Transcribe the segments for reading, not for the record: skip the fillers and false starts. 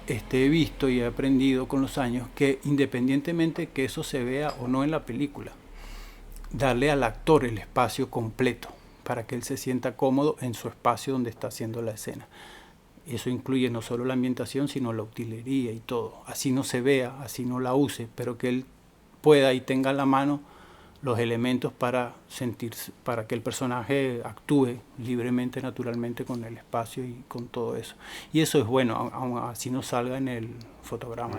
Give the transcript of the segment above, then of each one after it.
he visto y he aprendido con los años que independientemente que eso se vea o no en la película, darle al actor el espacio completo para que él se sienta cómodo en su espacio donde está haciendo la escena. Eso incluye no solo la ambientación, sino la utilería y todo. Así no se vea, así no la use, pero que él pueda y tenga a la mano los elementos para sentirse, para que el personaje actúe libremente, naturalmente con el espacio y con todo eso. Y eso es bueno, aun así no salga en el fotograma.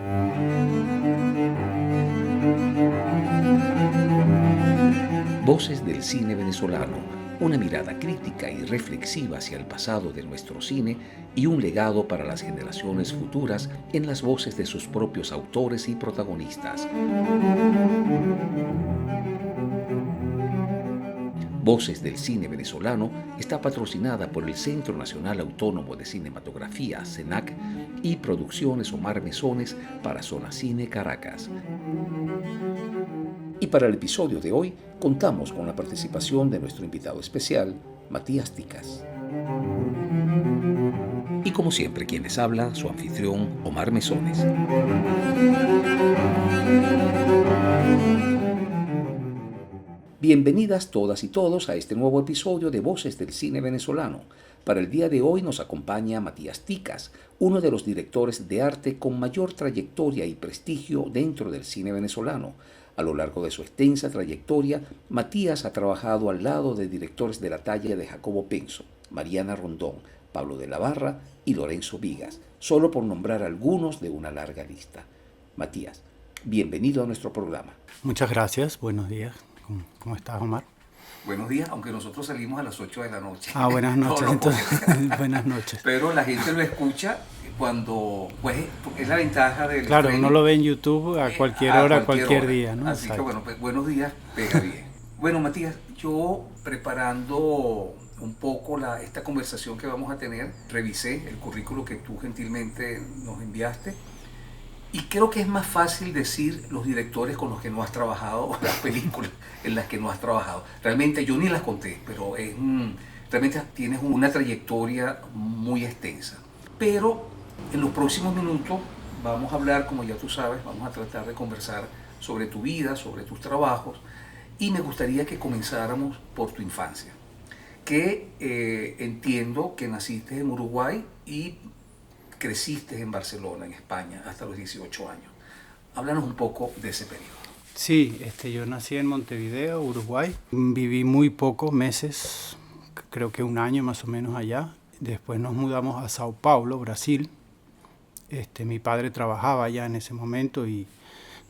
Voces del cine venezolano, una mirada crítica y reflexiva hacia el pasado de nuestro cine y un legado para las generaciones futuras en las voces de sus propios autores y protagonistas. Voces del cine venezolano está patrocinada por el Centro Nacional Autónomo de Cinematografía, CENAC, y Producciones Omar Mesones para Zona Cine Caracas. Y para el episodio de hoy contamos con la participación de nuestro invitado especial, Matías Ticas. Y como siempre, quien les habla, su anfitrión, Omar Mesones. Bienvenidas todas y todos a este nuevo episodio de Voces del Cine Venezolano. Para el día de hoy nos acompaña Matías Ticas, uno de los directores de arte con mayor trayectoria y prestigio dentro del cine venezolano. A lo largo de su extensa trayectoria, Matías ha trabajado al lado de directores de la talla de Jacobo Penso, Mariana Rondón, Pablo de la Barra y Lorenzo Vigas, solo por nombrar algunos de una larga lista. Matías, bienvenido a nuestro programa. Muchas gracias, buenos días. ¿Cómo estás, Omar? Buenos días, aunque nosotros salimos a las 8 de la noche. Buenas noches, entonces. Buenas noches. Pero la gente lo escucha cuando, pues, es la ventaja del... Claro, uno lo ve en YouTube a cualquier hora, a cualquier día, ¿no? Así que bueno, pues, buenos días, pega bien. Bueno, Matías, yo preparando un poco esta conversación que vamos a tener, revisé el currículo que tú gentilmente nos enviaste. Y creo que es más fácil decir los directores con los que no has trabajado, las películas en las que no has trabajado. Realmente yo ni las conté, pero realmente tienes una trayectoria muy extensa. Pero en los próximos minutos vamos a hablar, como ya tú sabes, vamos a tratar de conversar sobre tu vida, sobre tus trabajos. Y me gustaría que comenzáramos por tu infancia, que entiendo que naciste en Uruguay y creciste en Barcelona, en España, hasta los 18 años. Háblanos un poco de ese periodo. Sí, yo nací en Montevideo, Uruguay. Viví muy pocos meses, creo que un año más o menos allá. Después nos mudamos a Sao Paulo, Brasil. Mi padre trabajaba allá en ese momento y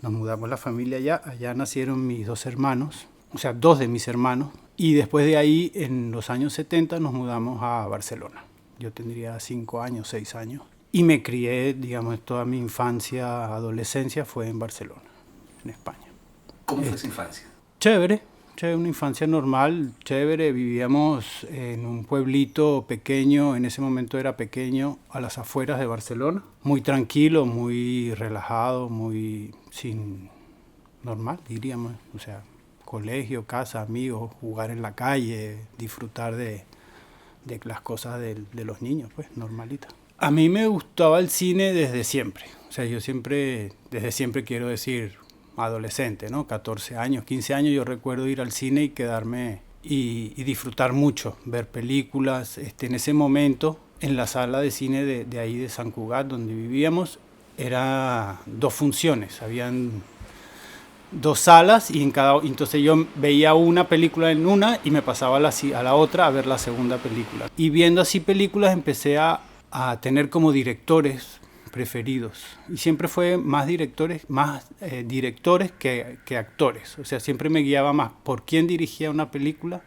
nos mudamos la familia allá. Allá nacieron mis dos hermanos, o sea, dos de mis hermanos. Y después de ahí, en los años 70, nos mudamos a Barcelona. Yo tendría 5 años, 6 años. Y me crié, digamos, toda mi infancia, adolescencia fue en Barcelona, en España. ¿Cómo fue esa infancia? Chévere, una infancia normal, chévere. Vivíamos en un pueblito pequeño, en ese momento era pequeño, a las afueras de Barcelona. Muy tranquilo, muy relajado, muy normal, diríamos. O sea, colegio, casa, amigos, jugar en la calle, disfrutar de las cosas de los niños, pues, normalitas. A mí me gustaba el cine desde siempre. O sea, yo siempre, desde siempre quiero decir, adolescente, ¿no? 14 años, 15 años, yo recuerdo ir al cine y quedarme y disfrutar mucho, ver películas. En ese momento, en la sala de cine de ahí de San Cugat, donde vivíamos, era 2 funciones. Habían 2 salas y entonces yo veía una película en una y me pasaba a la otra a ver la segunda película. Y viendo así películas empecé a tener como directores preferidos. Y siempre fue más directores que actores. O sea, siempre me guiaba más por quién dirigía una película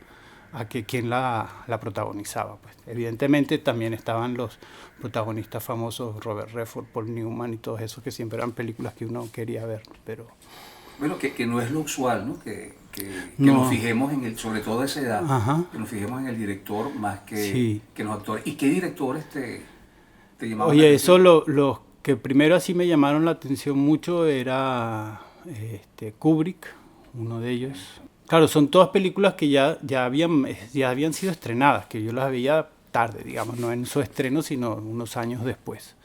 a que quién la protagonizaba. Pues. Evidentemente también estaban los protagonistas famosos, Robert Redford, Paul Newman y todos esos que siempre eran películas que uno quería ver. Pero bueno, que no es lo usual, ¿no? Que no. Nos fijemos sobre todo a esa edad, Ajá. que nos fijemos en el director más que, sí. que en los actores. ¿Y qué directores te llamaban? Oye, eso los que primero así me llamaron la atención mucho era Kubrick, uno de ellos. Claro, son todas películas que ya habían sido estrenadas, que yo las veía tarde, digamos, no en su estreno, sino unos años después.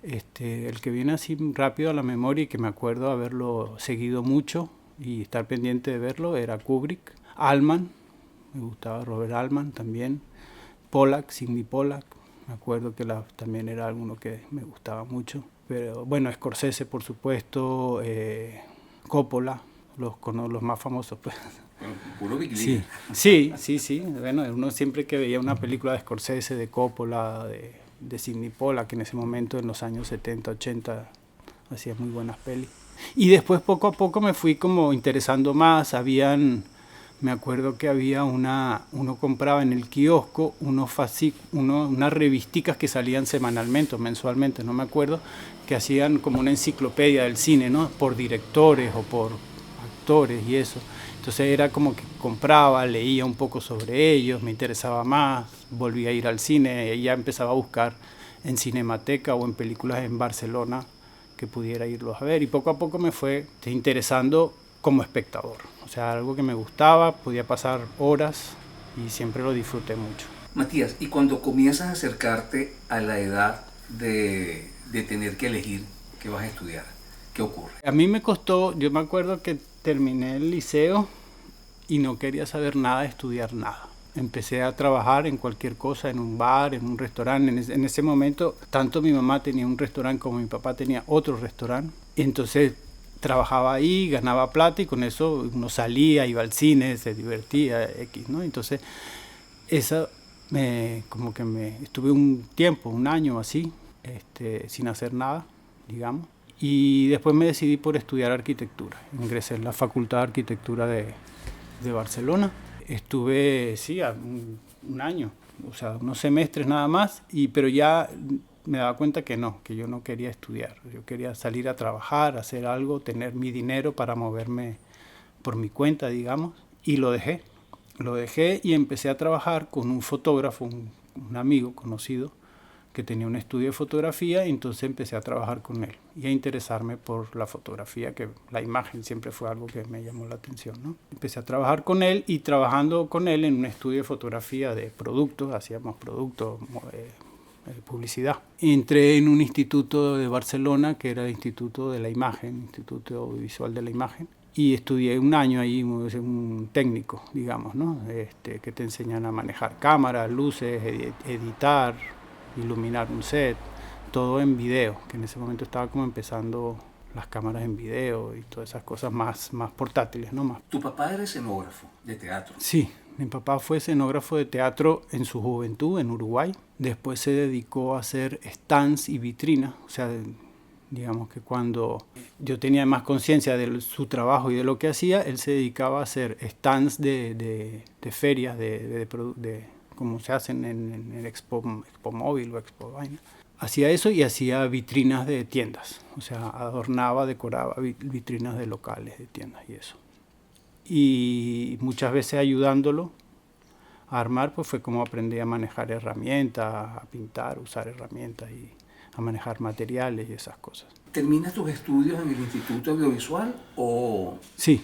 El que viene así rápido a la memoria y que me acuerdo haberlo seguido mucho y estar pendiente de verlo era Kubrick. Altman, me gustaba Robert Altman también. Pollack, Sidney Pollack, me acuerdo que también era alguno que me gustaba mucho. Pero bueno, Scorsese, por supuesto, Coppola, los más famosos, pues. Puro Big Sí, League. sí. Bueno, uno siempre que veía una película de Scorsese, de Coppola, de Sidney Pollack, que en ese momento, en los años 70, 80, hacía muy buenas pelis. Y después, poco a poco, me fui como interesando más. Me acuerdo que había uno compraba en el kiosco unas revisticas que salían semanalmente o mensualmente, no me acuerdo, que hacían como una enciclopedia del cine, ¿no? Por directores o por actores y eso. Entonces era como que compraba, leía un poco sobre ellos, me interesaba más, volvía a ir al cine y ya empezaba a buscar en Cinemateca o en películas en Barcelona que pudiera irlos a ver. Y poco a poco me fue interesando como espectador. O sea, algo que me gustaba, podía pasar horas y siempre lo disfruté mucho. Matías, y cuando comienzas a acercarte a la edad de tener que elegir qué vas a estudiar, ¿qué ocurre? A mí me costó, yo me acuerdo que terminé el liceo y no quería saber nada, estudiar nada. Empecé a trabajar en cualquier cosa, en un bar, en un restaurante. En ese momento, tanto mi mamá tenía un restaurante como mi papá tenía otro restaurante. Y entonces trabajaba ahí, ganaba plata y con eso uno salía, iba al cine, se divertía, X, ¿no? Entonces, como que estuve un tiempo, un año así, sin hacer nada, digamos. Y después me decidí por estudiar arquitectura. Ingresé en la Facultad de Arquitectura de Barcelona. Estuve, sí, un año, o sea, unos semestres nada más, pero ya me daba cuenta que yo no quería estudiar. Yo quería salir a trabajar, hacer algo, tener mi dinero para moverme por mi cuenta, digamos, y lo dejé. Lo dejé y empecé a trabajar con un fotógrafo, un amigo conocido, que tenía un estudio de fotografía, y entonces empecé a trabajar con él y a interesarme por la fotografía, que la imagen siempre fue algo que me llamó la atención, ¿no? Empecé a trabajar con él y trabajando con él en un estudio de fotografía de productos, hacíamos productos, publicidad. Entré en un instituto de Barcelona que era el Instituto de la Imagen, Instituto Audiovisual de la Imagen, y estudié un año ahí, un técnico, digamos, ¿no? Que te enseñan a manejar cámaras, luces, editar, iluminar un set, todo en video, que en ese momento estaba como empezando las cámaras en video y todas esas cosas más portátiles, ¿no? Más. Tu papá era escenógrafo de teatro. Sí, mi papá fue escenógrafo de teatro en su juventud en Uruguay. Después se dedicó a hacer stands y vitrinas, o sea, digamos que cuando yo tenía más conciencia de su trabajo y de lo que hacía, él se dedicaba a hacer stands de ferias, como se hacen en Expo Móvil o Expo Vaina. Hacía eso y hacía vitrinas de tiendas, o sea, adornaba, decoraba vitrinas de locales, de tiendas y eso. Y muchas veces ayudándolo a armar, pues fue como aprendí a manejar herramientas, a pintar, usar herramientas y a manejar materiales y esas cosas. ¿Terminas tus estudios en el Instituto Audiovisual o...? Sí.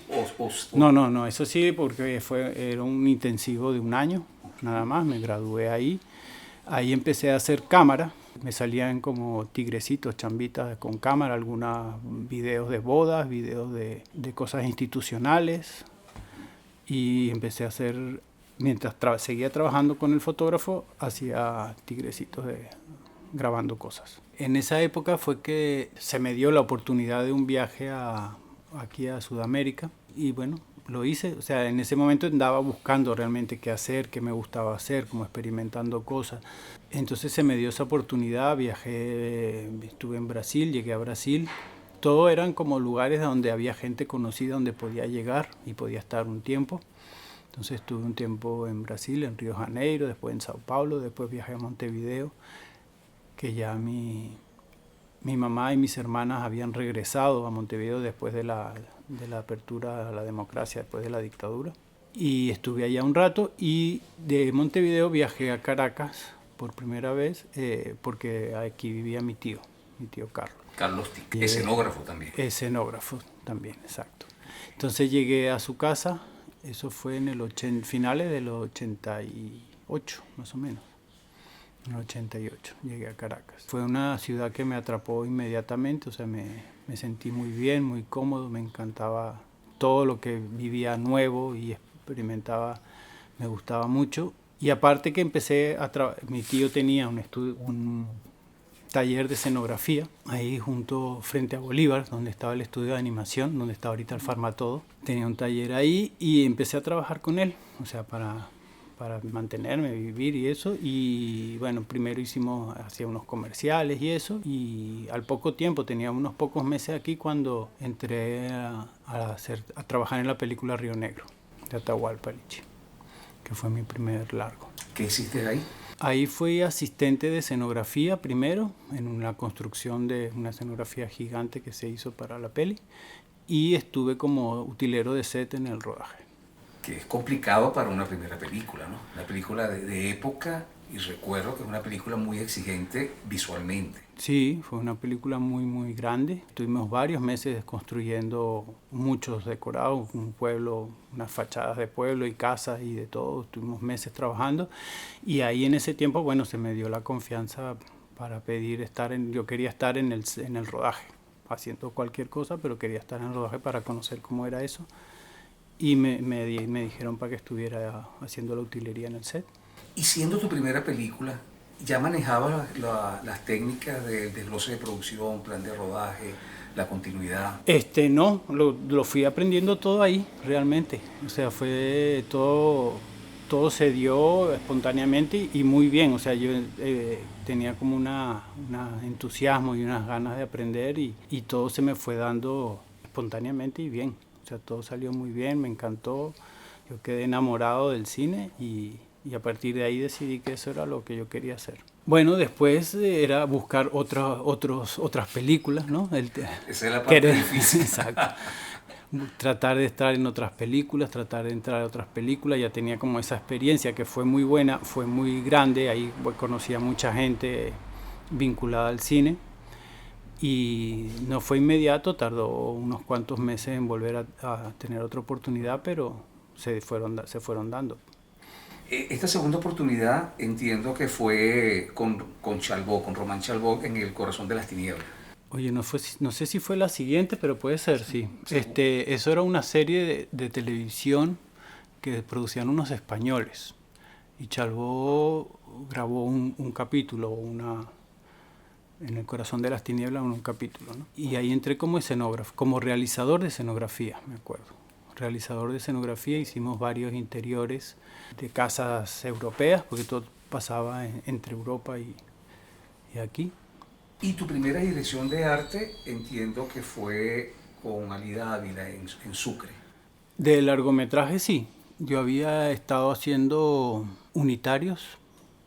No, eso sí, porque era un intensivo de un año, nada más, me gradué ahí. Ahí empecé a hacer cámara, me salían como tigrecitos, chambitas con cámara, algunos videos de bodas, videos de cosas institucionales, y empecé a hacer, mientras seguía trabajando con el fotógrafo, hacía tigrecitos grabando cosas. En esa época fue que se me dio la oportunidad de un viaje aquí a Sudamérica y bueno, lo hice. O sea, en ese momento andaba buscando realmente qué hacer, qué me gustaba hacer, como experimentando cosas. Entonces se me dio esa oportunidad, viajé, estuve en Brasil, llegué a Brasil. Todo eran como lugares donde había gente conocida, donde podía llegar y podía estar un tiempo. Entonces estuve un tiempo en Brasil, en Río de Janeiro, después en Sao Paulo, después viajé a Montevideo, que ya mi mamá y mis hermanas habían regresado a Montevideo después de la apertura a la democracia, después de la dictadura. Y estuve allá un rato y de Montevideo viajé a Caracas por primera vez porque aquí vivía mi tío Carlos. Carlos Tic, escenógrafo también. Escenógrafo también, exacto. Entonces llegué a su casa, eso fue en finales del 88, más o menos. En el 88 llegué a Caracas. Fue una ciudad que me atrapó inmediatamente, o sea, me sentí muy bien, muy cómodo, me encantaba todo lo que vivía nuevo y experimentaba, me gustaba mucho. Y aparte que empecé a mi tío tenía un taller de escenografía, ahí junto frente a Bolívar, donde estaba el estudio de animación, donde está ahorita el Farmatodo. Tenía un taller ahí y empecé a trabajar con él, o sea, para mantenerme, vivir y eso. Y bueno, primero hacía unos comerciales y eso, y al poco tiempo, tenía unos pocos meses aquí cuando entré a trabajar en la película Río Negro, de Atahualpa Lichi, que fue mi primer largo. ¿Qué hiciste ahí? Ahí fui asistente de escenografía primero, en una construcción de una escenografía gigante que se hizo para la peli, y estuve como utilero de set en el rodaje. Que es complicado para una primera película, ¿no? Una película de época, y recuerdo que es una película muy exigente visualmente. Sí, fue una película muy, muy grande. Tuvimos varios meses construyendo muchos decorados, un pueblo, unas fachadas de pueblo y casas y de todo. Tuvimos meses trabajando y ahí en ese tiempo, bueno, se me dio la confianza para pedir yo quería estar en el rodaje, haciendo cualquier cosa, pero quería estar en el rodaje para conocer cómo era eso. Y me dijeron para que estuviera haciendo la utilería en el set. Y siendo tu primera película, ¿ya manejabas las técnicas del desglose de producción, plan de rodaje, la continuidad? No, lo fui aprendiendo todo ahí, realmente. O sea, fue todo se dio espontáneamente y muy bien. O sea, yo tenía como un entusiasmo y unas ganas de aprender y todo se me fue dando espontáneamente y bien. O sea, todo salió muy bien, me encantó. Yo quedé enamorado del cine y a partir de ahí decidí que eso era lo que yo quería hacer. Bueno, después era buscar otras películas, ¿no? Esa es la parte difícil. Exacto. Tratar de estar en otras películas, tratar de entrar a otras películas. Ya tenía como esa experiencia que fue muy buena, fue muy grande. Ahí conocí a mucha gente vinculada al cine. Y no fue inmediato, tardó unos cuantos meses en volver a tener otra oportunidad, pero se fueron dando. Esta segunda oportunidad entiendo que fue con Román Chalbaud en El Corazón de las Tinieblas. Oye, no sé si fue la siguiente, pero puede ser, sí. Eso era una serie de televisión que producían unos españoles. Y Chalbaud grabó un capítulo, en El Corazón de las Tinieblas, un capítulo, ¿no? Y ahí entré como escenógrafo, como realizador de escenografía, me acuerdo. Realizador de escenografía, hicimos varios interiores de casas europeas, porque todo pasaba entre Europa y aquí. Y tu primera dirección de arte entiendo que fue con Alida Ávila en Sucre. De largometraje sí, yo había estado haciendo unitarios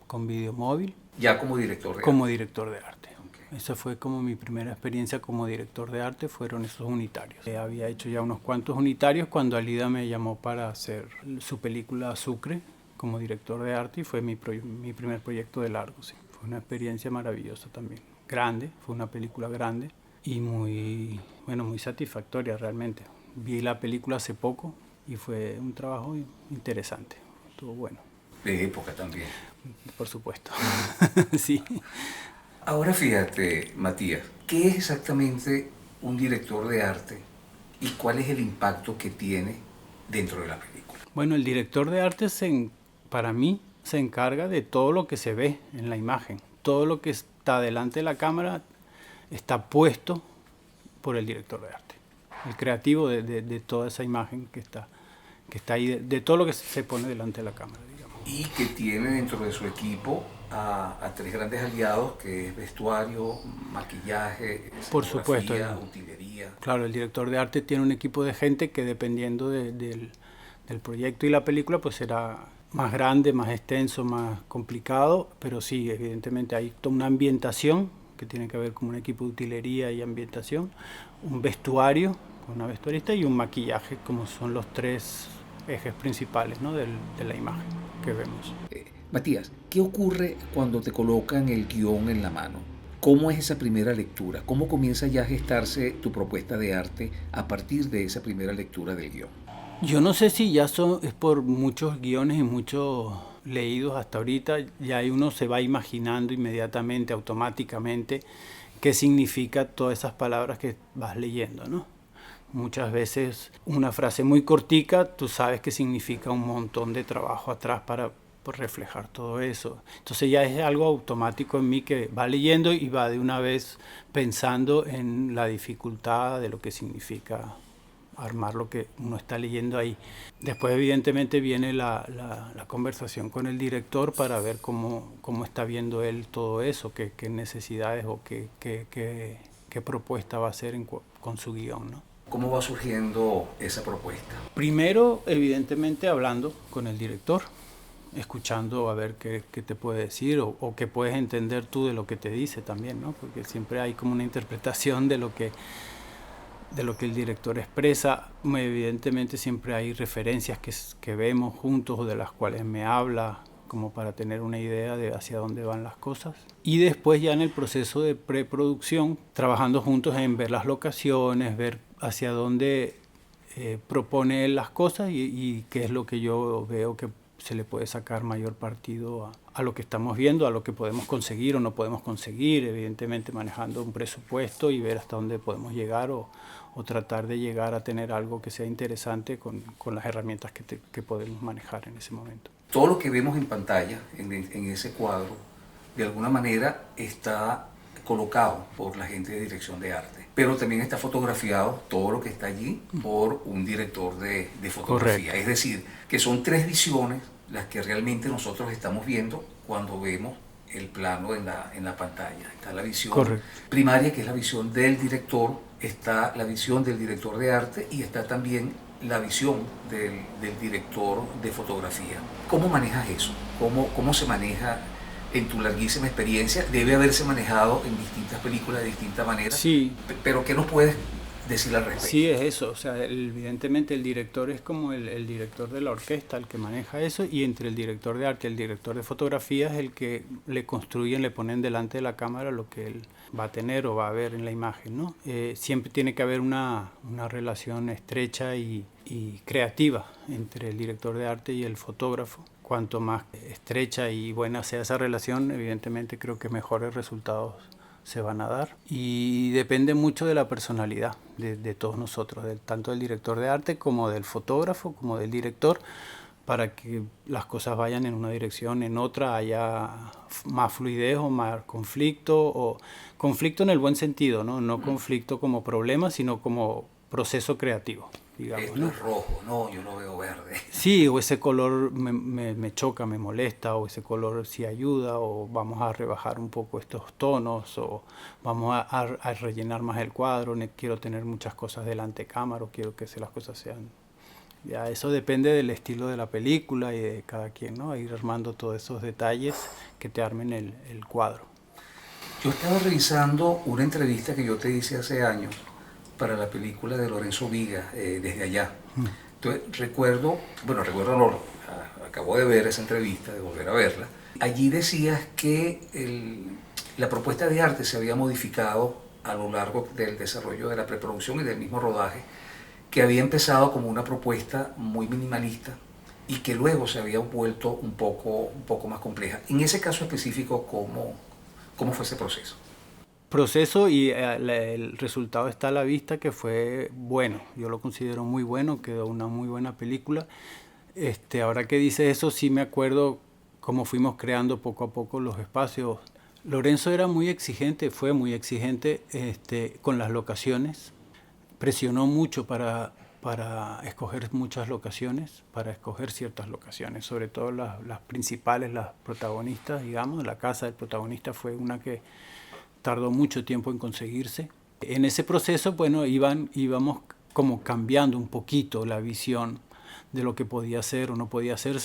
con videomóvil. Ya como director de arte. Como director de arte. Okay. Esa fue como mi primera experiencia como director de arte, fueron esos unitarios. Había hecho ya unos cuantos unitarios cuando Alida me llamó para hacer su película Sucre como director de arte y fue mi primer proyecto de largo. Sí. Fue una experiencia maravillosa también. Grande, fue una película grande y muy satisfactoria realmente. Vi la película hace poco y fue un trabajo interesante, estuvo bueno. De época también. Por supuesto, sí. Ahora fíjate, Matías, ¿qué es exactamente un director de arte y cuál es el impacto que tiene dentro de la película? Bueno, el director de arte para mí se encarga de todo lo que se ve en la imagen. Todo lo que está delante de la cámara está puesto por el director de arte. El creativo de toda esa imagen que está ahí, de todo lo que se pone delante de la cámara, digamos. Y que tiene dentro de su equipo a tres grandes aliados, que es vestuario, maquillaje, por supuesto, utilería. Claro, el director de arte tiene un equipo de gente que dependiendo del proyecto y la película, pues será más grande, más extenso, más complicado, pero sí, evidentemente hay toda una ambientación que tiene que ver con un equipo de utilería y ambientación, un vestuario, una vestuarista y un maquillaje, como son los tres ejes principales, ¿no? de la imagen que vemos. Matías, ¿qué ocurre cuando te colocan el guión en la mano? ¿Cómo es esa primera lectura? ¿Cómo comienza ya a gestarse tu propuesta de arte a partir de esa primera lectura del guión? Yo no sé si ya es por muchos guiones y muchos leídos hasta ahorita, ya uno se va imaginando inmediatamente, automáticamente, qué significa todas esas palabras que vas leyendo, ¿no? Muchas veces una frase muy cortica, tú sabes que significa un montón de trabajo atrás para reflejar todo eso. Entonces ya es algo automático en mí que va leyendo y va de una vez pensando en la dificultad de lo que significa armar lo que uno está leyendo ahí. Después evidentemente viene la conversación con el director para ver cómo está viendo él todo eso, qué necesidades o qué propuesta va a hacer con su guión, ¿no? ¿Cómo va surgiendo esa propuesta? Primero, evidentemente, hablando con el director, escuchando a ver qué te puede decir o qué puedes entender tú de lo que te dice también, ¿no? Porque siempre hay como una interpretación de lo que el director expresa. Evidentemente siempre hay referencias que vemos juntos o de las cuales me habla, como para tener una idea de hacia dónde van las cosas. Y después ya en el proceso de preproducción, trabajando juntos en ver las locaciones, ver hacia dónde propone él las cosas y qué es lo que yo veo que se le puede sacar mayor partido a lo que estamos viendo, a lo que podemos conseguir o no podemos conseguir, evidentemente manejando un presupuesto y ver hasta dónde podemos llegar o tratar de llegar a tener algo que sea interesante con las herramientas que podemos manejar en ese momento. Todo lo que vemos en pantalla, en ese cuadro, de alguna manera está colocado por la gente de dirección de arte, pero también está fotografiado todo lo que está allí por un director de fotografía. Correcto. Es decir, que son tres visiones las que realmente nosotros estamos viendo cuando vemos el plano en la pantalla. Está la visión Correcto. Primaria, que es la visión del director, está la visión del director de arte y está también la visión del director de fotografía. ¿Cómo manejas eso? ¿Cómo se maneja en tu larguísima experiencia? Debe haberse manejado en distintas películas de distintas maneras. Sí. Pero ¿qué nos puedes decir al respecto? Sí, es eso. O sea, evidentemente el director es como el director de la orquesta, el que maneja eso, y entre el director de arte y el director de fotografía es el que le construyen, le ponen delante de la cámara lo que él va a tener o va a ver en la imagen, ¿no? Siempre tiene que haber una relación estrecha y creativa entre el director de arte y el fotógrafo. Cuanto más estrecha y buena sea esa relación, evidentemente creo que mejores resultados se van a dar. Y depende mucho de la personalidad de todos nosotros, tanto del director de arte como del fotógrafo, como del director, para que las cosas vayan en una dirección, en otra, haya más fluidez o más conflicto en el buen sentido, no conflicto como problema, sino como proceso creativo. Digamos, esto es rojo, no, yo lo veo verde. Sí, o ese color me choca, me molesta, o ese color sí ayuda, o vamos a rebajar un poco estos tonos, o vamos a rellenar más el cuadro, quiero tener muchas cosas delante de cámara, o quiero que las cosas sean... Ya eso depende del estilo de la película y de cada quien, ¿no? Ir armando todos esos detalles que te armen el cuadro. Yo estaba revisando una entrevista que yo te hice hace años para la película de Lorenzo Viga, Desde Allá. Entonces, acabo de ver esa entrevista, de volver a verla. Allí decías que la propuesta de arte se había modificado a lo largo del desarrollo de la preproducción y del mismo rodaje, que había empezado como una propuesta muy minimalista y que luego se había vuelto un poco más compleja. En ese caso específico, ¿cómo fue ese proceso? Y el resultado está a la vista, que fue bueno, yo lo considero muy bueno, quedó una muy buena película. Ahora que dice eso, sí me acuerdo cómo fuimos creando poco a poco los espacios. Lorenzo era muy exigente, fue muy exigente con las locaciones, presionó mucho para escoger muchas locaciones, para escoger ciertas locaciones, sobre todo las principales, las protagonistas, digamos. La casa del protagonista fue una que tardó mucho tiempo en conseguirse. En ese proceso, bueno, íbamos como cambiando un poquito la visión de lo que podía ser o no podía ser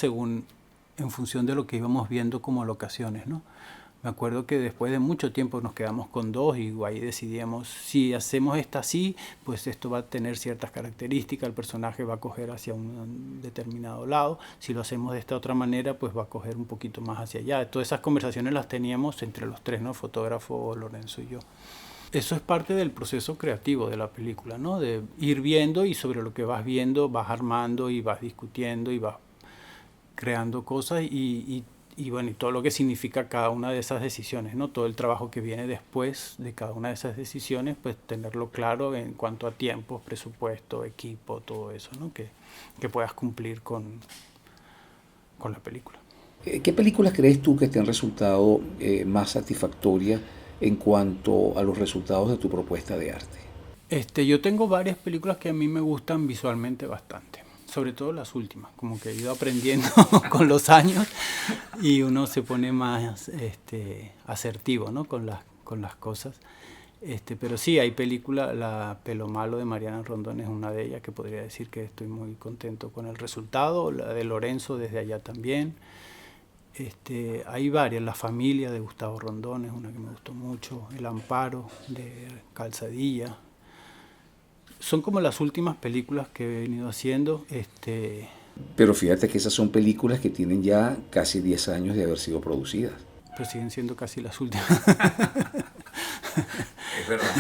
en función de lo que íbamos viendo como locaciones, ¿no? Me acuerdo que después de mucho tiempo nos quedamos con dos y ahí decidíamos, si hacemos esta así, pues esto va a tener ciertas características, el personaje va a coger hacia un determinado lado, si lo hacemos de esta otra manera, pues va a coger un poquito más hacia allá. Todas esas conversaciones las teníamos entre los tres, ¿no? Fotógrafo, Lorenzo y yo. Eso es parte del proceso creativo de la película, ¿no? De ir viendo y sobre lo que vas viendo vas armando y vas discutiendo y vas creando cosas y bueno, y todo lo que significa cada una de esas decisiones, ¿no? Todo el trabajo que viene después de cada una de esas decisiones, pues tenerlo claro en cuanto a tiempos, presupuesto, equipo, todo eso, ¿no? Que puedas cumplir con la película. ¿Qué películas crees tú que te han resultado más satisfactorias en cuanto a los resultados de tu propuesta de arte? Yo tengo varias películas que a mí me gustan visualmente bastante, sobre todo las últimas, como que he ido aprendiendo con los años y uno se pone más asertivo, ¿no? con las cosas. Pero sí, hay películas, La Pelo Malo de Mariana Rondón es una de ellas, que podría decir que estoy muy contento con el resultado. La de Lorenzo Desde Allá también. Hay varias, La Familia de Gustavo Rondón es una que me gustó mucho, El Amparo de Calzadilla. Son como las últimas películas que he venido haciendo. Pero fíjate que esas son películas que tienen ya casi 10 años de haber sido producidas. Pero siguen siendo casi las últimas. Es verdad.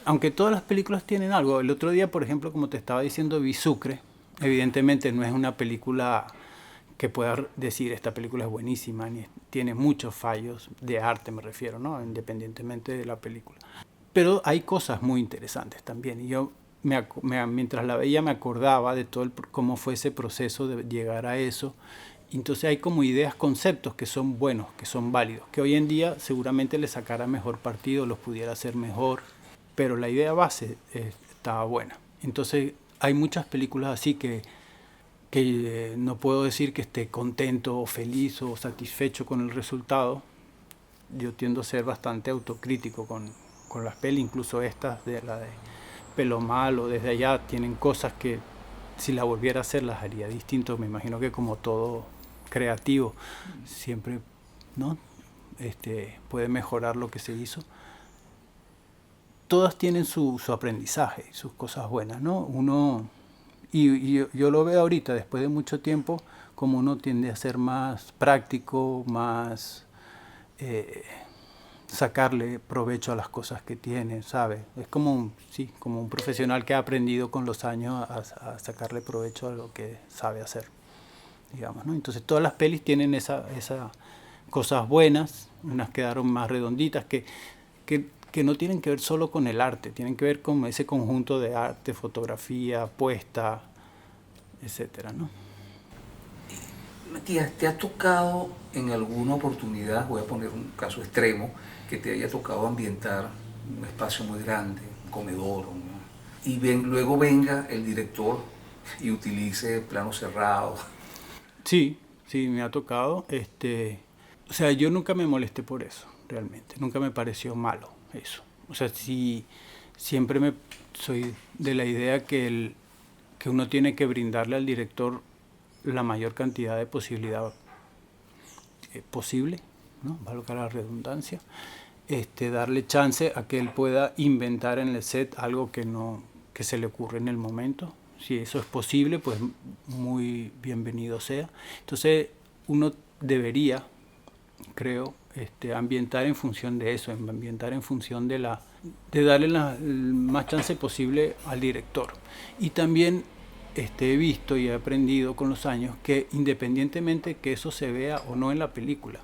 Aunque todas las películas tienen algo. El otro día, por ejemplo, como te estaba diciendo, vi Sucre. Evidentemente no es una película que pueda decir esta película es buenísima, ni tiene muchos fallos de arte, me refiero, ¿no? Independientemente de la película. Pero hay cosas muy interesantes también. Y yo, mientras la veía, me acordaba de todo cómo fue ese proceso de llegar a eso. Entonces hay como ideas, conceptos que son buenos, que son válidos, que hoy en día seguramente le sacara mejor partido, los pudiera hacer mejor, pero la idea base estaba buena. Entonces hay muchas películas así que no puedo decir que esté contento o feliz o satisfecho con el resultado. Yo tiendo a ser bastante autocrítico con las pelis, incluso estas de la de Pelo Malo, Desde Allá, tienen cosas que si la volviera a hacer las haría distinto. Me imagino que como todo creativo siempre, ¿no? Puede mejorar lo que se hizo. Todas tienen su aprendizaje, sus cosas buenas, ¿no? Yo lo veo ahorita, después de mucho tiempo, como uno tiende a ser más práctico, más sacarle provecho a las cosas que tiene, ¿sabes? Es como un profesional que ha aprendido con los años a sacarle provecho a lo que sabe hacer, digamos, ¿no? Entonces todas las pelis tienen esas cosas buenas, unas quedaron más redonditas, que no tienen que ver solo con el arte, tienen que ver con ese conjunto de arte, fotografía, puesta, etcétera, ¿no? Matías, ¿te ha tocado en alguna oportunidad, voy a poner un caso extremo, que te haya tocado ambientar un espacio muy grande, un comedor, ¿no? Y luego venga el director y utilice planos cerrados? Sí, me ha tocado. O sea, yo nunca me molesté por eso, realmente. Nunca me pareció malo eso. O sea, sí, siempre soy de la idea que uno tiene que brindarle al director la mayor cantidad de posibilidad posible, ¿no? Valga la redundancia. Darle chance a que él pueda inventar en el set algo que se le ocurre en el momento. Si eso es posible, pues muy bienvenido sea. Entonces uno debería, creo, ambientar en función de eso, ambientar en función de darle el más chance posible al director. Y también he visto y he aprendido con los años que independientemente que eso se vea o no en la película,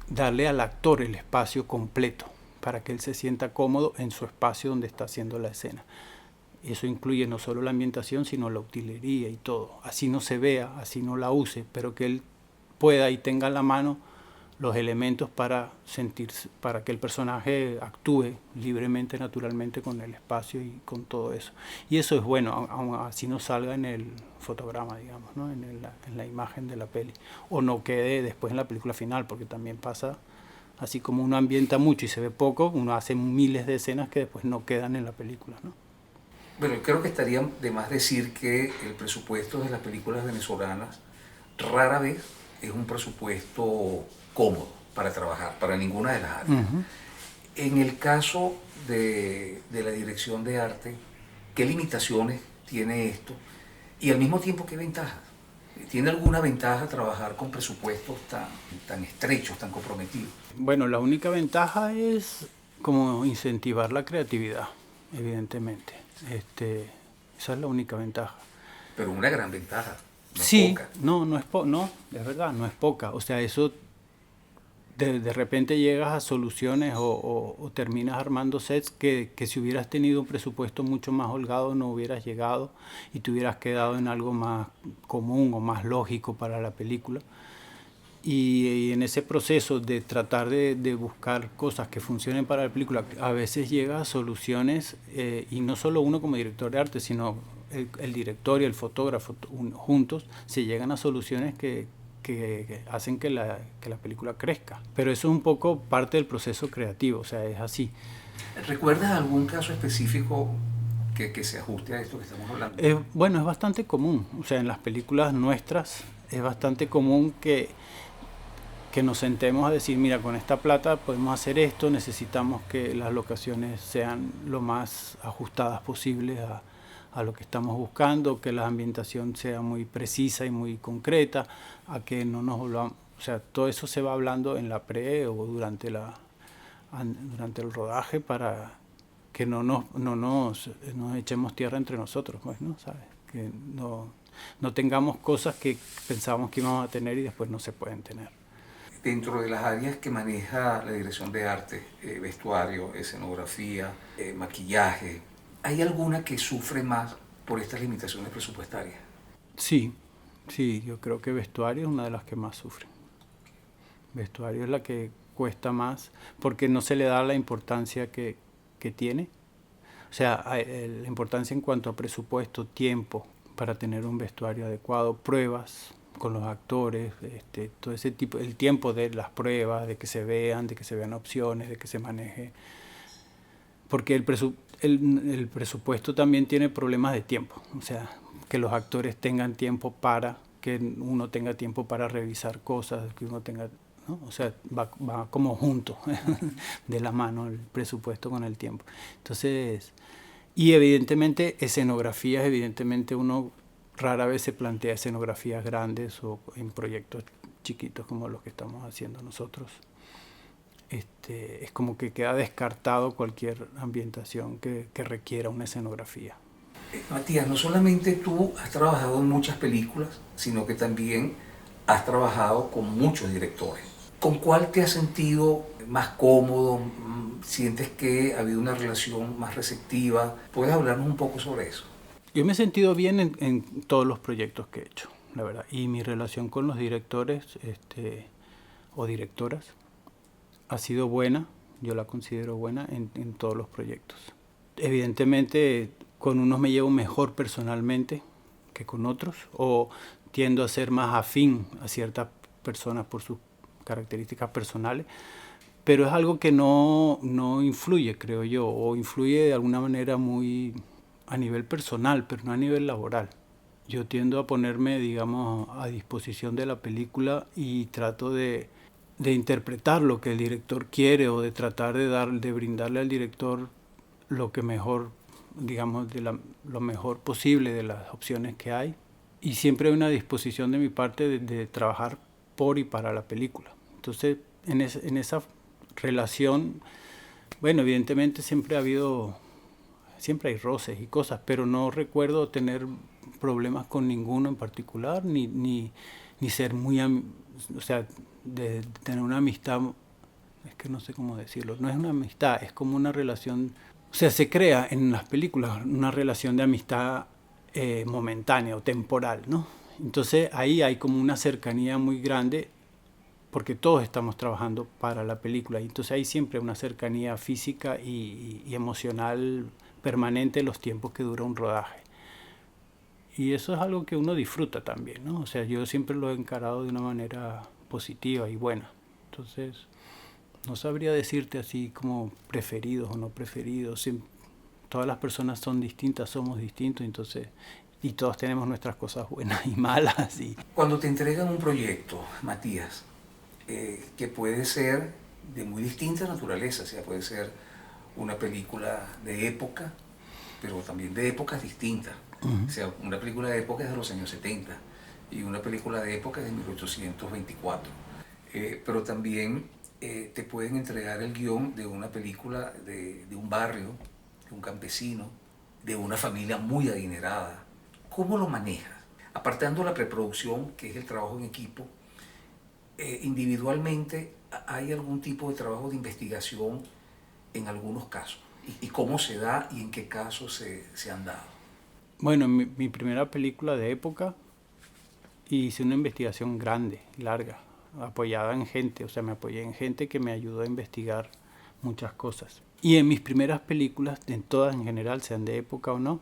darle al actor el espacio completo para que él se sienta cómodo en su espacio donde está haciendo la escena. Eso incluye no solo la ambientación, sino la utilería y todo. Así no se vea, así no la use, pero que él pueda y tenga a la mano los elementos para que el personaje actúe libremente, naturalmente con el espacio y con todo eso. Y eso es bueno, aun así no salga en el fotograma, digamos, ¿no? en la imagen de la peli. O no quede después en la película final, porque también pasa, así como uno ambienta mucho y se ve poco, uno hace miles de escenas que después no quedan en la película, ¿no? Bueno, creo que estaría de más decir que el presupuesto de las películas venezolanas rara vez es un presupuesto cómodo para trabajar, para ninguna de las áreas. Uh-huh. En el caso de la dirección de arte, ¿qué limitaciones tiene esto? Y al mismo tiempo, ¿qué ventajas? ¿Tiene alguna ventaja trabajar con presupuestos tan estrechos, tan comprometidos? Bueno, la única ventaja es como incentivar la creatividad, evidentemente. Esa es la única ventaja. Pero una gran ventaja. No es Sí, poca. no, es verdad, no es poca. O sea, eso de repente llegas a soluciones o terminas armando sets que si hubieras tenido un presupuesto mucho más holgado no hubieras llegado y te hubieras quedado en algo más común o más lógico para la película. Y en ese proceso de tratar de buscar cosas que funcionen para la película, a veces llega a soluciones, y no solo uno como director de arte, sino el director y el fotógrafo juntos se llegan a soluciones que hacen que la película crezca. Pero eso es un poco parte del proceso creativo, o sea, es así. ¿Recuerdas algún caso específico que se ajuste a esto que estamos hablando? Bueno, es bastante común, o sea, en las películas nuestras es bastante común que nos sentemos a decir, mira, con esta plata podemos hacer esto, necesitamos que las locaciones sean lo más ajustadas posibles a lo que estamos buscando, que la ambientación sea muy precisa y muy concreta, a que no nos volvamos, o sea, todo eso se va hablando en la pre o durante el rodaje para que nos echemos tierra entre nosotros, pues, ¿no? ¿Sabes? Que no tengamos cosas que pensábamos que íbamos a tener y después no se pueden tener. Dentro de las áreas que maneja la dirección de arte, vestuario, escenografía, maquillaje, ¿hay alguna que sufre más por estas limitaciones presupuestarias? Sí, sí, yo creo que vestuario es una de las que más sufren. Vestuario es la que cuesta más porque no se le da la importancia que tiene. O sea, la importancia en cuanto a presupuesto, tiempo para tener un vestuario adecuado, pruebas con los actores, todo ese tipo, el tiempo de las pruebas, de que se vean opciones, de que se maneje. Porque el presupuesto también tiene problemas de tiempo. O sea, que los actores tengan tiempo que uno tenga tiempo para revisar cosas, que uno tenga, ¿no? O sea, va como junto, de la mano el presupuesto con el tiempo. Entonces, y evidentemente escenografías, evidentemente uno rara vez se plantea escenografías grandes o en proyectos chiquitos como los que estamos haciendo nosotros. Es como que queda descartado cualquier ambientación que requiera una escenografía. Matías, no solamente tú has trabajado en muchas películas, sino que también has trabajado con muchos directores. ¿Con cuál te has sentido más cómodo? ¿Sientes que ha habido una relación más receptiva? ¿Puedes hablarnos un poco sobre eso? Yo me he sentido bien en todos los proyectos que he hecho, la verdad. Y mi relación con los directores o directoras ha sido buena, yo la considero buena en todos los proyectos. Evidentemente, con unos me llevo mejor personalmente que con otros, o tiendo a ser más afín a ciertas personas por sus características personales, pero es algo que no influye, creo yo, o influye de alguna manera muy a nivel personal, pero no a nivel laboral. Yo tiendo a ponerme, digamos, a disposición de la película y trato de interpretar lo que el director quiere o de tratar de brindarle al director lo que mejor, digamos, lo mejor posible de las opciones que hay. Y siempre hay una disposición de mi parte de trabajar por y para la película. Entonces, en esa relación, bueno, evidentemente siempre hay roces y cosas, pero no recuerdo tener problemas con ninguno en particular, ni ser muy, o sea, de tener una amistad, es que no sé cómo decirlo, no es una amistad, es como una relación, o sea, se crea en las películas una relación de amistad momentánea o temporal, ¿no? Entonces ahí hay como una cercanía muy grande porque todos estamos trabajando para la película y entonces hay siempre una cercanía física y emocional permanente los tiempos que dura un rodaje. Y eso es algo que uno disfruta también, ¿no? O sea, yo siempre lo he encarado de una manera positiva y buena. Entonces, no sabría decirte así como preferidos o no preferidos. Todas las personas son distintas, somos distintos, entonces, y todos tenemos nuestras cosas buenas y malas. Cuando te entregan un proyecto, Matías, que puede ser de muy distinta naturaleza, o sea, puede ser una película de época, pero también de épocas distintas. O sea, una película de época es de los años 70 y una película de época es de 1824. Pero también te pueden entregar el guión de una película de un barrio, de un campesino, de una familia muy adinerada. ¿Cómo lo manejas? apartando la preproducción, que es el trabajo en equipo, individualmente hay algún tipo de trabajo de investigación en algunos casos. ¿Y cómo se da y en qué casos se han dado? Bueno, mi primera película de época hice una investigación grande, larga, apoyada en gente, o sea, me apoyé en gente que me ayudó a investigar muchas cosas. Y en mis primeras películas, en todas en general, sean de época o no,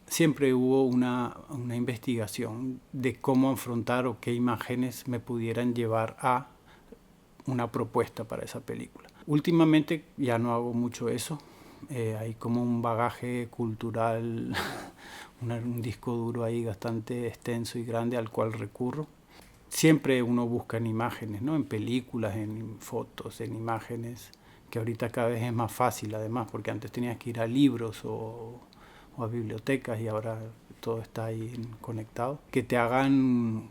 siempre hubo una investigación de cómo afrontar o qué imágenes me pudieran llevar a una propuesta para esa película. Últimamente ya no hago mucho eso. Hay como un bagaje cultural, un disco duro ahí bastante extenso y grande al cual recurro. Siempre uno busca en imágenes, ¿no? En películas, en fotos, en imágenes, que ahorita cada vez es más fácil además, porque antes tenías que ir a libros o a bibliotecas y ahora todo está ahí conectado. Que te hagan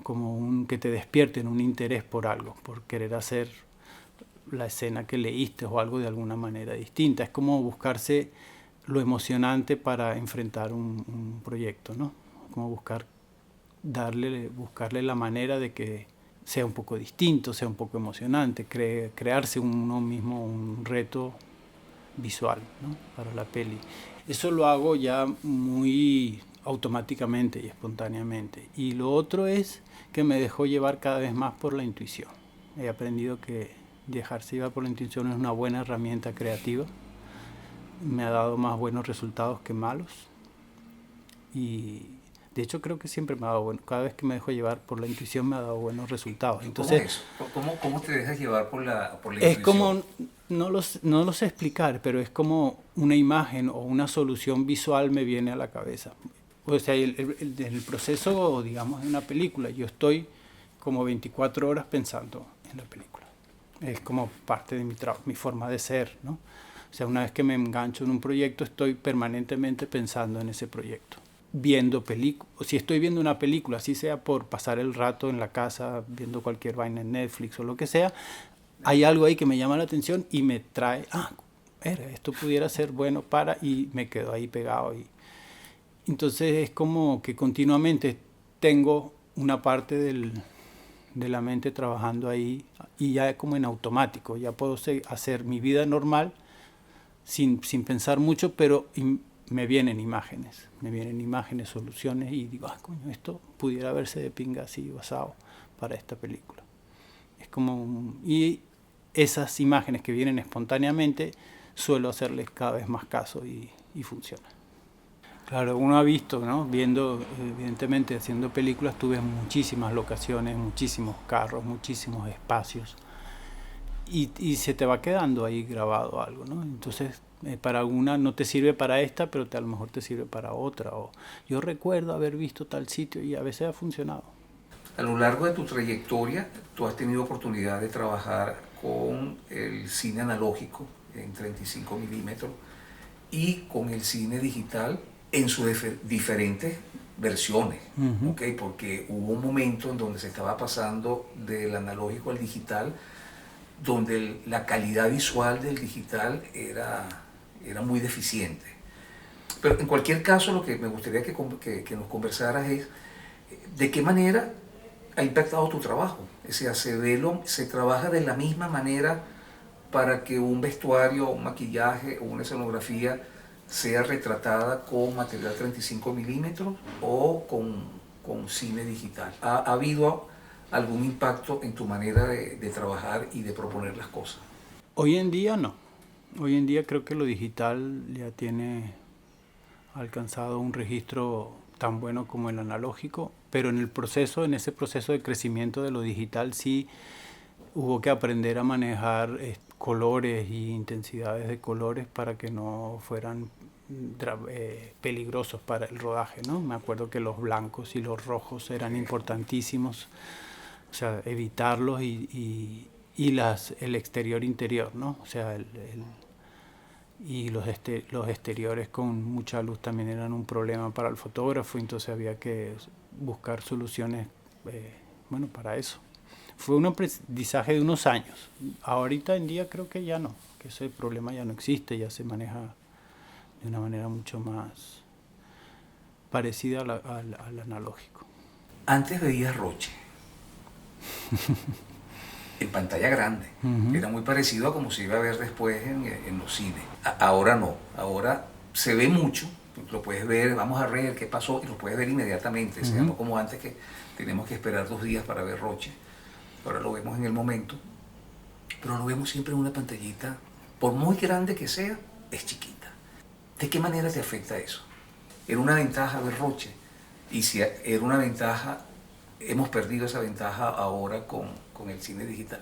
que te despierten un interés por algo, por querer hacer la escena que leíste o algo de alguna manera distinta. Es como buscarse lo emocionante para enfrentar un proyecto, ¿no? Como buscarle la manera de que sea un poco distinto, sea un poco emocionante, crearse uno mismo un reto visual, ¿no? Para la peli. Eso lo hago ya muy automáticamente y espontáneamente. Y lo otro es que me dejó llevar cada vez más por la intuición. He aprendido que dejarse llevar por la intuición es una buena herramienta creativa. Me ha dado más buenos resultados que malos. Y de hecho creo que siempre me ha dado bueno. Cada vez que me dejo llevar por la intuición me ha dado buenos resultados. Entonces, ¿Cómo es eso? ¿Cómo te dejas llevar por la es intuición? como, no lo sé explicar, pero es como una imagen o una solución visual me viene a la cabeza. O sea, el proceso, digamos, de una película, yo estoy como 24 horas pensando en la película. Es como parte de mi forma de ser, ¿no? O sea, una vez que me engancho en un proyecto, estoy permanentemente pensando en ese proyecto. Viendo películas, si estoy viendo una película, así sea por pasar el rato en la casa, viendo cualquier vaina en Netflix o lo que sea, hay algo ahí que me llama la atención y me trae, esto pudiera ser bueno y me quedo ahí pegado. Entonces es como que continuamente tengo una parte de la mente trabajando ahí y ya como en automático, ya puedo hacer mi vida normal sin pensar mucho, pero me vienen imágenes, soluciones y digo, coño, esto pudiera verse de pinga así basado para esta película. Es como, y esas imágenes que vienen espontáneamente suelo hacerles cada vez más caso y funciona. Claro, uno ha visto, ¿no? Viendo, evidentemente, haciendo películas, tuve muchísimas locaciones, muchísimos carros, muchísimos espacios. Y se te va quedando ahí grabado algo, ¿no? Entonces, para una no te sirve para esta, pero a lo mejor te sirve para otra. O yo recuerdo haber visto tal sitio y a veces ha funcionado. A lo largo de tu trayectoria, tú has tenido oportunidad de trabajar con el cine analógico en 35 milímetros y con el cine digital en sus diferentes versiones, ¿okay? Porque hubo un momento en donde se estaba pasando del analógico al digital, donde la calidad visual del digital era muy deficiente. Pero en cualquier caso, lo que me gustaría que nos conversaras es de qué manera ha impactado tu trabajo. O sea, se trabaja de la misma manera para que un vestuario, un maquillaje o una escenografía sea retratada con material 35 milímetros o con cine digital. ¿Ha habido algún impacto en tu manera de trabajar y de proponer las cosas? Hoy en día no. Hoy en día creo que lo digital ya tiene alcanzado un registro tan bueno como el analógico, pero en ese proceso de crecimiento de lo digital sí hubo que aprender a manejar colores y intensidades de colores para que no fueran peligrosos para el rodaje, ¿no? Me acuerdo que los blancos y los rojos eran importantísimos, o sea, evitarlos y el exterior-interior, ¿no? O sea, y los exteriores con mucha luz también eran un problema para el fotógrafo, entonces había que buscar soluciones, para eso. Fue un aprendizaje de unos años. Ahorita en día creo que ya no, que ese problema ya no existe, ya se maneja de una manera mucho más parecida al analógico. Antes veías Roche en pantalla grande. Era muy parecido a como se iba a ver después en los cines. Ahora no, ahora se ve mucho, lo puedes ver, vamos a ver qué pasó, y lo puedes ver inmediatamente, sea, no como antes que tenemos que esperar 2 días para ver Roche. Ahora lo vemos en el momento, pero lo vemos siempre en una pantallita, por muy grande que sea, es chiquita. ¿De qué manera te afecta eso? Era una ventaja ver Roche, y si era una ventaja, hemos perdido esa ventaja ahora con el cine digital.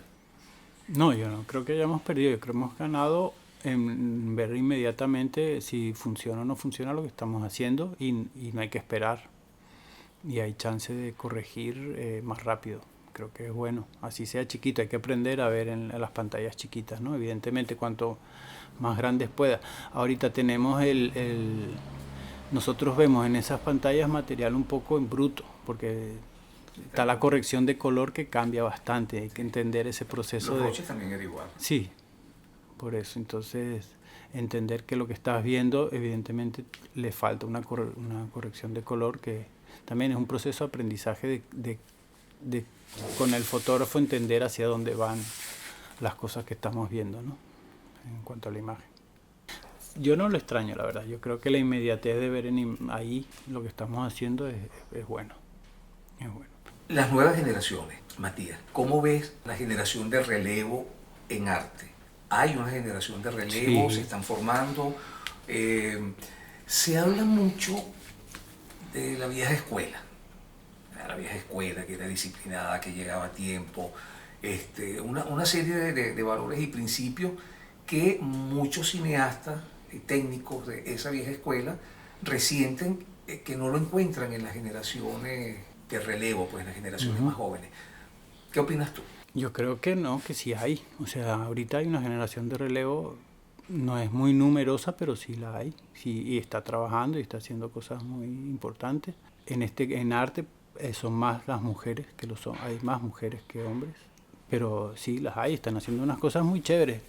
No, yo no creo que hayamos perdido, yo creo que hemos ganado en ver inmediatamente si funciona o no funciona lo que estamos haciendo y no hay que esperar y hay chance de corregir más rápido. Creo que es bueno, así sea chiquito, hay que aprender a ver en las pantallas chiquitas, ¿no? Evidentemente, cuanto más grandes pueda. Ahorita tenemos nosotros vemos en esas pantallas material un poco en bruto, porque está la corrección de color que cambia bastante, hay que entender ese proceso. Los Roches también era igual. Sí, por eso, entonces entender que lo que estás viendo evidentemente le falta una corrección de color, que también es un proceso de aprendizaje de con el fotógrafo entender hacia dónde van las cosas que estamos viendo, ¿no? En cuanto a la imagen. Yo no lo extraño, la verdad. Yo creo que la inmediatez de ver ahí lo que estamos haciendo es bueno. Es bueno. Las nuevas generaciones, Matías, ¿cómo ves la generación de relevo en arte? Hay una generación de relevo, Sí. se están formando. Se habla mucho de la vieja escuela. La vieja escuela que era disciplinada, que llegaba a tiempo. Una serie de valores y principios que muchos cineastas técnicos de esa vieja escuela resienten que no lo encuentran en las generaciones de relevo, pues en las generaciones más jóvenes. ¿Qué opinas tú? Yo creo que no, que sí hay. O sea, ahorita hay una generación de relevo, no es muy numerosa, pero sí la hay. Sí, y está trabajando y está haciendo cosas muy importantes. En arte son más las mujeres que lo son. Hay más mujeres que hombres. Pero sí, las hay, están haciendo unas cosas muy chéveres.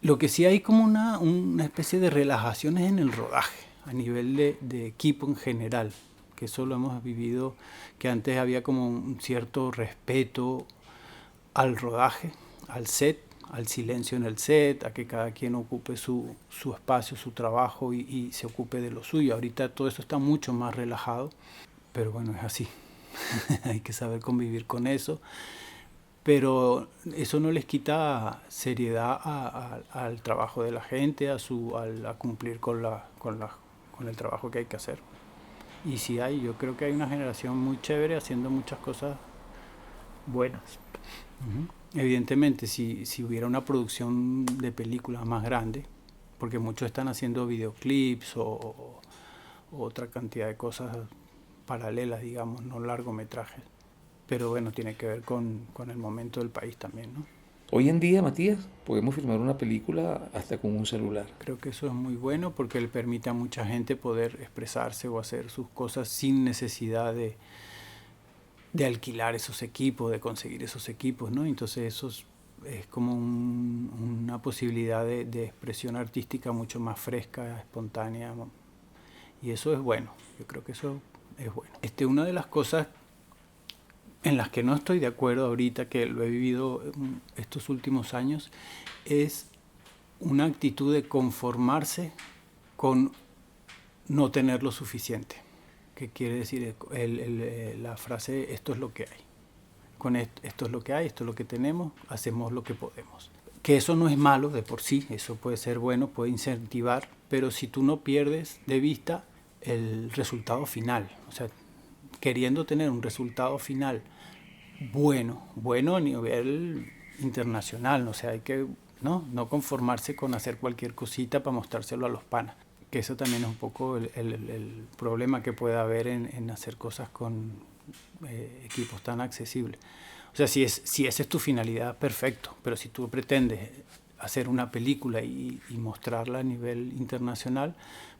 Lo que sí hay como una especie de relajaciones en el rodaje, a nivel de equipo en general, que eso lo hemos vivido, que antes había como un cierto respeto al rodaje, al set, al silencio en el set, a que cada quien ocupe su espacio, su trabajo y se ocupe de lo suyo. Ahorita todo eso está mucho más relajado, pero bueno, es así. Hay que saber convivir con eso. Pero eso no les quita seriedad al trabajo de la gente, a cumplir con el trabajo que hay que hacer. Y sí hay, yo creo que hay una generación muy chévere haciendo muchas cosas buenas. Evidentemente, si hubiera una producción de películas más grande, porque muchos están haciendo videoclips o otra cantidad de cosas paralelas, digamos, no largometrajes. Pero bueno, tiene que ver con el momento del país también, ¿no? Hoy en día, Matías, podemos filmar una película hasta con un celular. Creo que eso es muy bueno porque le permite a mucha gente poder expresarse o hacer sus cosas sin necesidad de alquilar esos equipos, de conseguir esos equipos, ¿no? Entonces eso es como una posibilidad de expresión artística mucho más fresca, espontánea, y eso es bueno. Yo creo que eso es bueno. Una de las cosas en las que no estoy de acuerdo ahorita, que lo he vivido estos últimos años, es una actitud de conformarse con no tener lo suficiente. ¿Qué quiere decir la frase esto es lo que hay? Esto es lo que hay, esto es lo que tenemos, hacemos lo que podemos. Que eso no es malo de por sí, eso puede ser bueno, puede incentivar, pero si tú no pierdes de vista el resultado final, o sea, queriendo tener un resultado final bueno a nivel internacional, o sea, hay que no conformarse con hacer cualquier cosita para mostrárselo a los panas, que eso también es un poco el problema que puede haber en hacer cosas con equipos tan accesibles. O sea, si esa es tu finalidad, perfecto, pero si tú pretendes hacer una película y mostrarla a nivel internacional,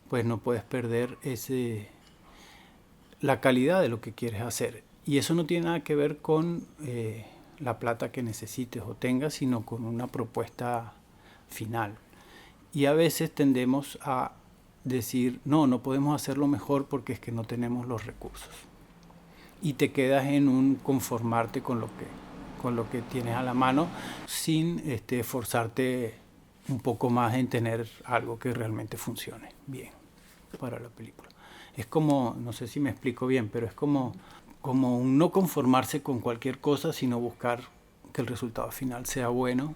pues no puedes perder la calidad de lo que quieres hacer. Y eso no tiene nada que ver con la plata que necesites o tengas, sino con una propuesta final. Y a veces tendemos a decir, no podemos hacerlo mejor porque es que no tenemos los recursos. y te quedas en un conformarte con lo que tienes a la mano sin esforzarte un poco más en tener algo que realmente funcione bien para la película. Es como, no sé si me explico bien, pero es como un no conformarse con cualquier cosa, sino buscar que el resultado final sea bueno,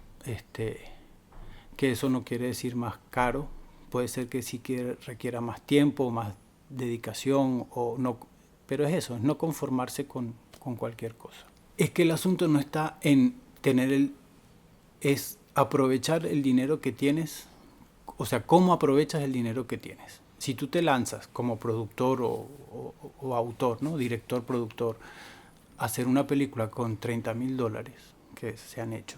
que eso no quiere decir más caro, puede ser que sí requiera más tiempo, más dedicación, o no, pero es eso, es no conformarse con cualquier cosa. Es que el asunto no está en es aprovechar el dinero que tienes, o sea, cómo aprovechas el dinero que tienes. Si tú te lanzas como productor o autor, ¿no? Director, productor, a hacer una película con $30,000 que se han hecho,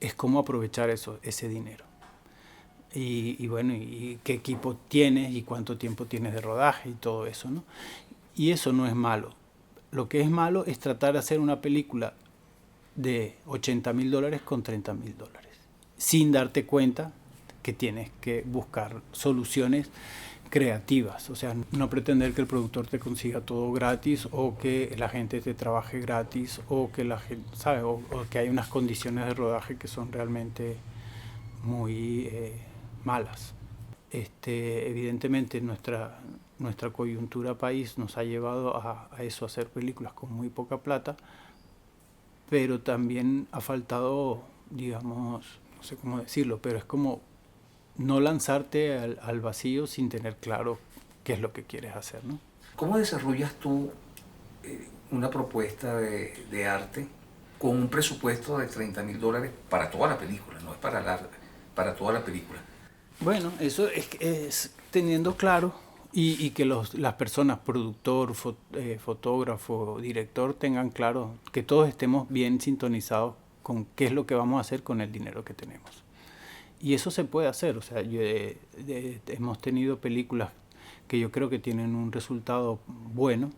es cómo aprovechar ese dinero. Y bueno, y qué equipo tienes y cuánto tiempo tienes de rodaje y todo eso, ¿no? Y eso no es malo. Lo que es malo es tratar de hacer una película de $80,000 con $30,000, sin darte cuenta que tienes que buscar soluciones creativas, o sea, no pretender que el productor te consiga todo gratis o que la gente te trabaje gratis o que la gente, ¿sabe? O que hay unas condiciones de rodaje que son realmente muy malas. Evidentemente nuestra coyuntura país nos ha llevado a eso, a hacer películas con muy poca plata, pero también ha faltado, digamos, no sé cómo decirlo, pero es como no lanzarte al vacío sin tener claro qué es lo que quieres hacer, ¿no? ¿Cómo desarrollas tú una propuesta de arte con un presupuesto de $30,000 para toda la película? No es para toda la película. Bueno, eso es teniendo claro y que las personas, productor, fotógrafo, director, tengan claro, que todos estemos bien sintonizados con qué es lo que vamos a hacer con el dinero que tenemos. Y eso se puede hacer, o sea, hemos tenido películas que yo creo que tienen un resultado bueno,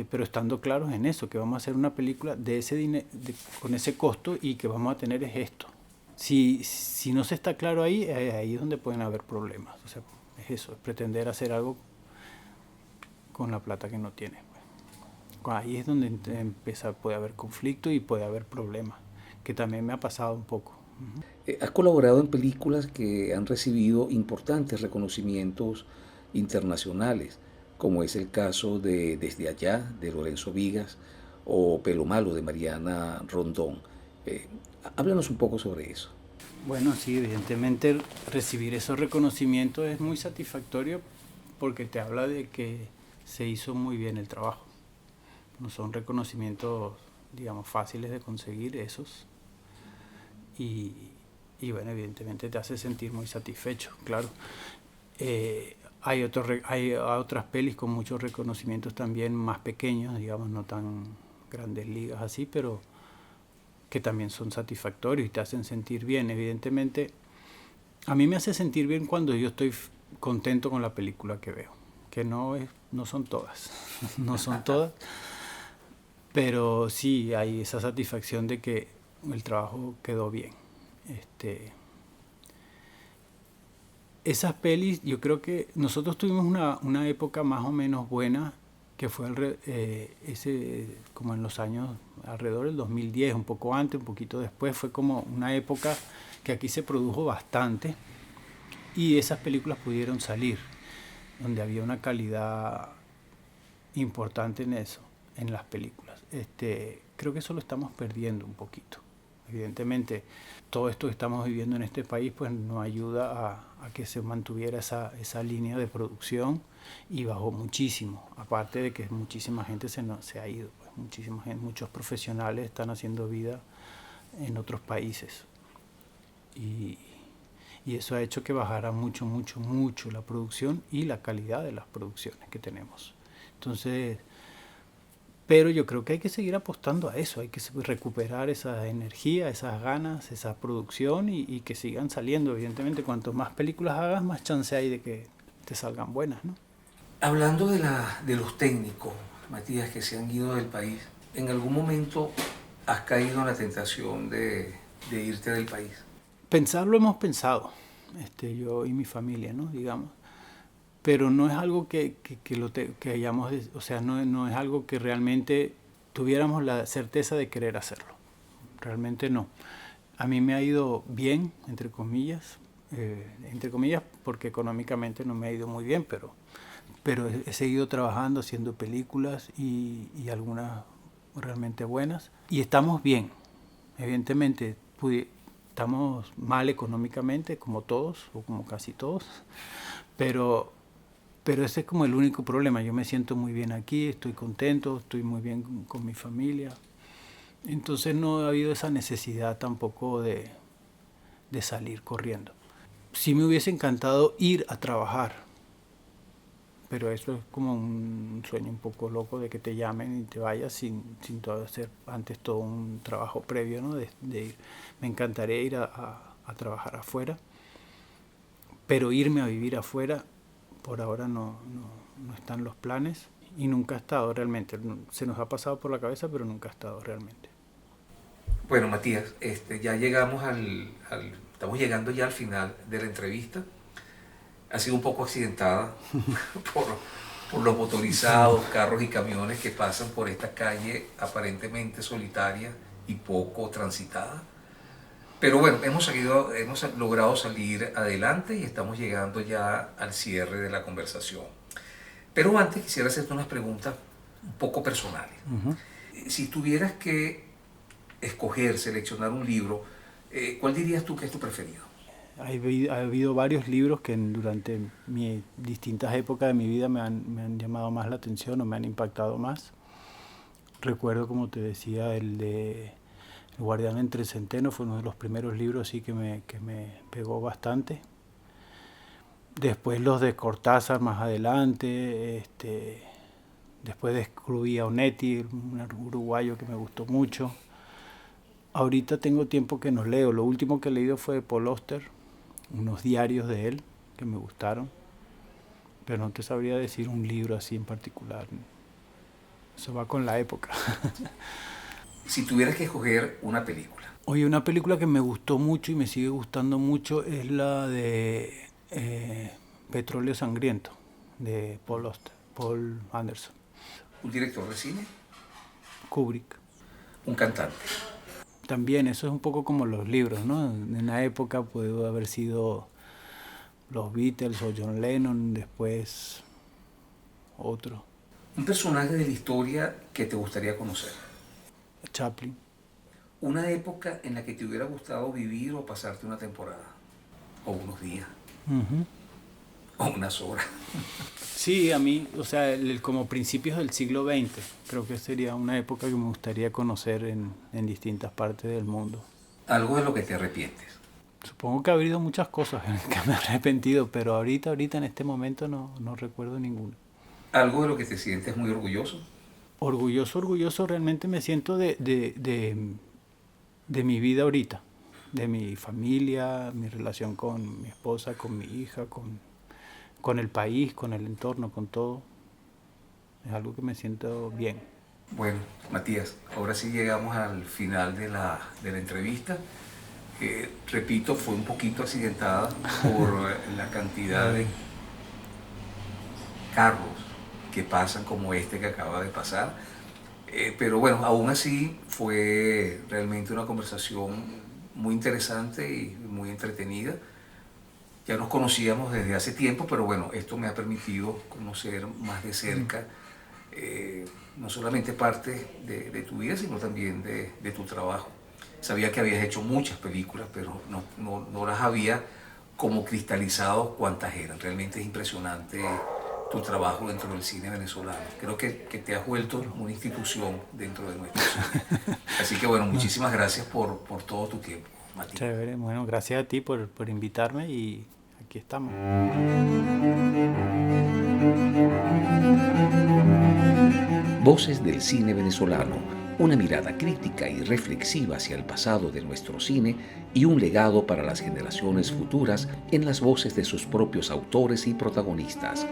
pero estando claros en eso, que vamos a hacer una película de ese con ese costo y que vamos a tener es esto. Si no se está claro ahí, ahí es donde pueden haber problemas. O sea, es eso, es pretender hacer algo con la plata que no tienes. Ahí es donde puede haber conflicto y puede haber problemas, que también me ha pasado un poco. Has colaborado en películas que han recibido importantes reconocimientos internacionales, como es el caso de Desde Allá, de Lorenzo Vigas, o Pelo Malo, de Mariana Rondón. Eh, Háblanos un poco sobre eso. Bueno, sí, evidentemente recibir esos reconocimientos es muy satisfactorio porque te habla de que se hizo muy bien el trabajo. No son reconocimientos, digamos, fáciles de conseguir esos. Y bueno, evidentemente te hace sentir muy satisfecho, claro. Hay otras pelis con muchos reconocimientos también más pequeños, digamos, no tan grandes ligas así, pero que también son satisfactorios y te hacen sentir bien. Evidentemente, a mí me hace sentir bien cuando yo estoy contento con la película que veo, que no son todas, no son todas, pero sí hay esa satisfacción de que el trabajo quedó bien. Esas pelis, yo creo que nosotros tuvimos una época más o menos buena, que fue como en los años alrededor del 2010, un poco antes, un poquito después, fue como una época que aquí se produjo bastante y esas películas pudieron salir, donde había una calidad importante en eso, en las películas. Creo que eso lo estamos perdiendo un poquito. Evidentemente, todo esto que estamos viviendo en este país pues nos ayuda a que se mantuviera esa línea de producción y bajó muchísimo. Aparte de que muchísima gente se ha ido, pues, muchos profesionales están haciendo vida en otros países. Y eso ha hecho que bajara mucho la producción y la calidad de las producciones que tenemos. Entonces, pero yo creo que hay que seguir apostando a eso, hay que recuperar esa energía, esas ganas, esa producción y que sigan saliendo. Evidentemente, cuanto más películas hagas, más chance hay de que te salgan buenas, ¿no? Hablando de los técnicos, Matías, que se han ido del país, ¿en algún momento has caído en la tentación de irte del país? Pensarlo hemos pensado, yo y mi familia, ¿no? Digamos. pero no es algo que hayamos, o sea, no es algo que realmente tuviéramos la certeza de querer hacerlo. Realmente no. A mí me ha ido bien, entre comillas porque económicamente no me ha ido muy bien, pero he seguido trabajando, haciendo películas y algunas realmente buenas. Y estamos bien, evidentemente estamos mal económicamente, como todos, o como casi todos, pero ese es como el único problema. Yo me siento muy bien aquí, estoy contento, estoy muy bien con mi familia. Entonces no ha habido esa necesidad tampoco de salir corriendo. Sí me hubiese encantado ir a trabajar, pero eso es como un sueño un poco loco de que te llamen y te vayas sin todo hacer antes todo un trabajo previo, ¿no? de ir. Me encantaría ir a trabajar afuera, pero irme a vivir afuera por ahora no están los planes y nunca ha estado realmente. Se nos ha pasado por la cabeza, pero nunca ha estado realmente. Bueno, Matías, ya llegamos estamos llegando ya al final de la entrevista. Ha sido un poco accidentada por los motorizados, carros y camiones que pasan por esta calle aparentemente solitaria y poco transitada. Pero bueno, hemos logrado salir adelante y estamos llegando ya al cierre de la conversación. Pero antes quisiera hacerte unas preguntas un poco personales. Uh-huh. Si tuvieras que escoger, seleccionar un libro, ¿cuál dirías tú que es tu preferido? Ha habido varios libros que durante mis distintas épocas de mi vida me han llamado más la atención o me han impactado más. Recuerdo, como te decía, el de El guardián entre el centeno, fue uno de los primeros libros sí que me pegó bastante. Después los de Cortázar más adelante, después descubrí a Onetti, un uruguayo que me gustó mucho. Ahorita tengo tiempo que no leo, lo último que he leído fue de Paul Auster, unos diarios de él que me gustaron, pero no te sabría decir un libro así en particular. Eso va con la época. Si tuvieras que escoger una película. Oye, una película que me gustó mucho y me sigue gustando mucho es la de Petróleo Sangriento, de Paul Anderson. ¿Un director de cine? Kubrick. ¿Un cantante? También, eso es un poco como los libros, ¿no? En una época pudo haber sido los Beatles o John Lennon, después otro. ¿Un personaje de la historia que te gustaría conocer? Chaplin. ¿Una época en la que te hubiera gustado vivir o pasarte una temporada? ¿O unos días? Uh-huh. ¿O unas horas? Sí, a mí, o sea, como principios del siglo XX, creo que sería una época que me gustaría conocer en distintas partes del mundo. ¿Algo de lo que te arrepientes? Supongo que ha habido muchas cosas en las que me he arrepentido, pero ahorita en este momento no recuerdo ninguna. ¿Algo de lo que te sientes muy orgulloso? Orgulloso, realmente me siento de mi vida ahorita, de mi familia, mi relación con mi esposa, con mi hija, con el país, con el entorno, con todo. Es algo que me siento bien. Bueno, Matías, ahora sí llegamos al final de la entrevista. Repito, fue un poquito accidentada por la cantidad de carros que pasan como este que acaba de pasar. Pero bueno, aún así fue realmente una conversación muy interesante y muy entretenida. Ya nos conocíamos desde hace tiempo, pero bueno, esto me ha permitido conocer más de cerca no solamente parte de tu vida, sino también de tu trabajo. Sabía que habías hecho muchas películas, pero no las había como cristalizado cuántas eran. Realmente es impresionante tu trabajo dentro del cine venezolano. Creo que te has vuelto una institución dentro de nuestro cine. Así que bueno, muchísimas gracias por todo tu tiempo, Matías. Chévere, bueno, gracias a ti por invitarme y aquí estamos. Voces del cine venezolano, una mirada crítica y reflexiva hacia el pasado de nuestro cine y un legado para las generaciones futuras en las voces de sus propios autores y protagonistas.